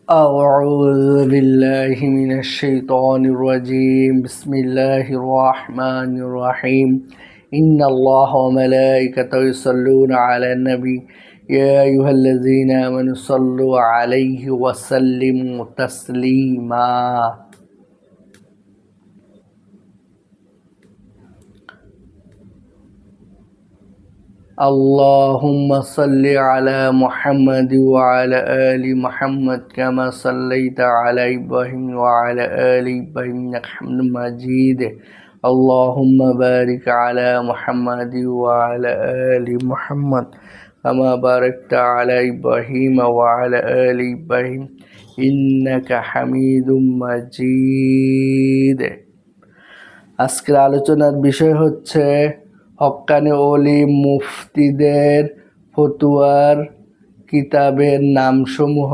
أعوذ بالله من الشيطان الرجيم بسم الله الرحمن الرحيم إن الله وملائكته يصلون على النبي يا أيها الذين آمنوا صلوا عليه وسلموا تسليما اللهم صل على محمد وعلى آل محمد كما صليت على إبراهيم وعلى آل إبراهيم إنك حميد مجيد اللهم بارك على محمد وعلى آل محمد كما باركت على إبراهيم وعلى آل إبراهيم إنك حميد مجيد আজকের আলোচনার বিষয় হচ্ছে হক্কানি ওলি মুফতিদের ফতুয়ার কিতাবের নামসমূহ।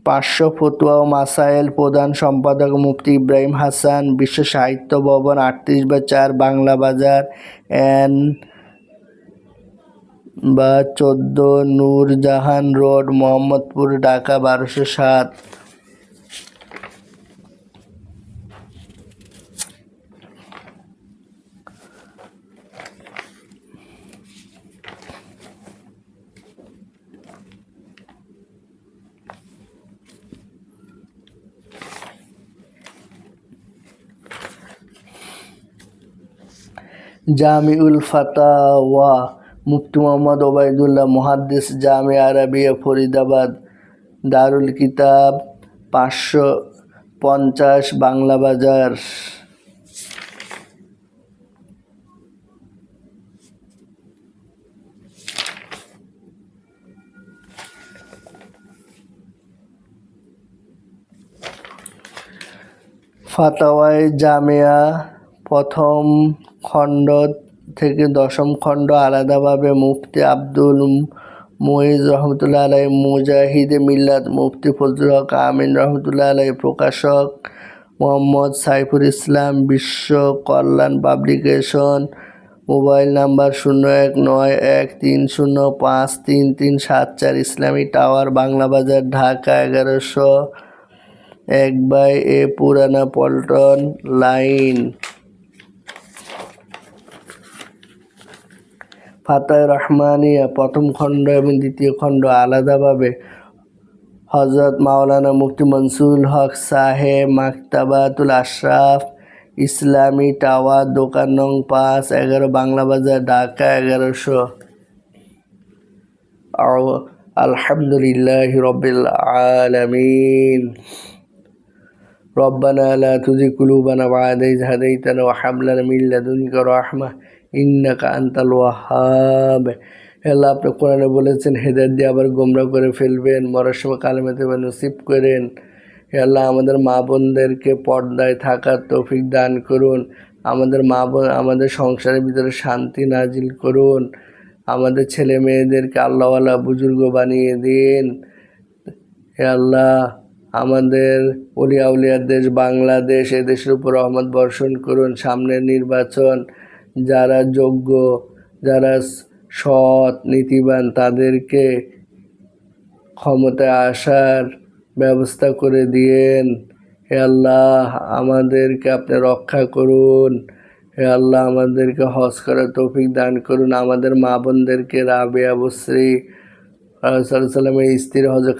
500 ফতুয়া ও মাসাইল, প্রধান সম্পাদক মুফতি ইব্রাহিম হাসান, বিশ্ব সাহিত্য ভবন, 38/4 বাংলা বাজার, এন বা 14 নূরজাহান রোড, মোহাম্মদপুর, ঢাকা 1207। জামিউল ফাতাওয়া, মুফতি মোহাম্মদ ওবায়দুল্লাহ, মুহাদ্দিস, জামিয়া আরবিয়া ফরিদাবাদ, দারুল কিতাব, 550 বাংলা বাজার। ফাতাওয়ায়ে জামিয়া প্রথম খণ্ড থেকে 10ম খণ্ড আলাদাভাবে মুফতি আব্দুল মুইজ রহমতুল্লাহ আলাইহি, মুজাহিদে মিল্লাত মুফতি ফজলুল হক আমিন রহমতুল্লাহ আলাইহি, প্রকাশক মোহাম্মদ সাইফুল ইসলাম, বিশ্ব কল্যাণ পাবলিকেশন, মোবাইল নাম্বার 019130533374, ইসলামী টাওয়ার, বাংলা বাজার, ঢাকা 1101/A, পুরানা পল্টন লাইন। ফাতায়ে রহমানিয়া প্রথম খণ্ড এবং দ্বিতীয় খণ্ড আলাদাভাবে হযরত মাওলানা মুফতি মনসুরুল হক সাহেব, মাকতাবাতুল আশরাফ, ইসলামী টাওয়ার, দোকান নং 5, 11 বাংলা বাজার, ঢাকা 1100। আলহামদুলিল্লাহি রাব্বিল আলামিন। রব্বানা লা তুযিগ কুলুবানা বা'দা ইয হাদাইতানা ওয়া হাব লানা মিন লাদুনকা রাহমাহ ইন্নাকা আনতাল ওয়াহ্হাব। আল্লাহ, আপনি কোরআনে বলেছেন হেদায়েত দিয়ে আবার গোমরাহ করে ফেলবেন, মরার সময় কালেমা তয়্যিবা নসিব করেন। হে আল্লাহ, আমাদের মা বোনদেরকে পর্দায় থাকার তৌফিক দান করুন। আমাদের মা বোন, আমাদের সংসারের ভিতরে শান্তি নাজিল করুন। আমাদের ছেলে মেয়েদেরকে আল্লাহওয়ালা বুজুর্গ বানিয়ে দিন। হে আল্লাহ, আমাদের ওলিয়া উলিয়ার দেশ বাংলাদেশ, এ দেশের উপর রহমত বর্ষণ করুন। সামনের নির্বাচন, যারা যোগ্য, যারা সৎ নীতিবান, তাদেরকে ক্ষমতায় আসার ব্যবস্থা করে দিয়েন। হে আল্লাহ, আমাদেরকে আপনি রক্ষা করুন। হে আল্লাহ, আমাদেরকে হজ করার তৌফিক দান করুন। আমাদের মা বোনদেরকে রাবেয়া বসরি সাল্লামের স্ত্রী হযরত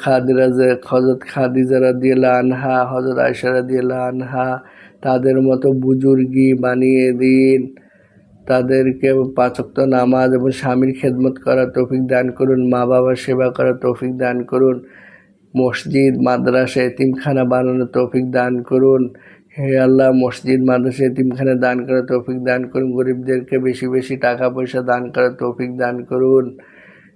খাদিজা রাদিয়াল্লাহু আনহা, হযরত আয়েশা রাদিয়াল্লাহু আনহা, তাদের মতো বুজুর্গি বানিয়ে দিন। তাদেরকে 5 ওয়াক্ত নামাজ এবং স্বামীর খেদমত করার তৌফিক দান করুন। মা বাবার সেবা করার তৌফিক দান করুন। মসজিদ, মাদ্রাসা, এতিমখানা বানানোর তৌফিক দান করুন। হে আল্লাহ, মসজিদ, মাদ্রাসা, এতিমখানা দান করার তৌফিক দান করুন। গরিবদেরকে বেশি বেশি টাকা পয়সা দান করার তৌফিক দান করুন।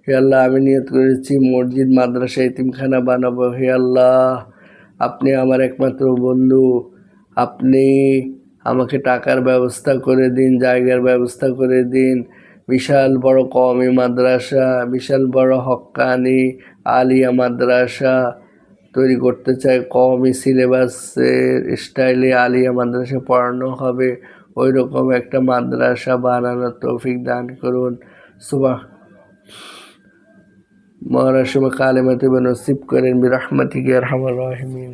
হে আল্লাহ, আমি নিয়ত করেছি মসজিদ, মাদ্রাসা, এতিমখানা বানাবো। হে আল্লাহ, আপনি আমার একমাত্র বন্ধু। আপনি আমাকে টাকার ব্যবস্থা করে দিন, জায়গার ব্যবস্থা করে দিন। বিশাল বড় কওমি মাদ্রাসা, বিশাল বড় হক্কানি আলিয়া মাদ্রাসা তৈরি করতে চাই। কওমি সিলেবাসের স্টাইলে আলিয়া মাদ্রাসা পড়ানো হবে, ওই রকম একটা মাদ্রাসা বানানোর তৌফিক দান করুন। মরার সময় কালেমা তৈবা নসিব করেন বিরহমাতিকা ইয়া আরহামার রাহিমিন।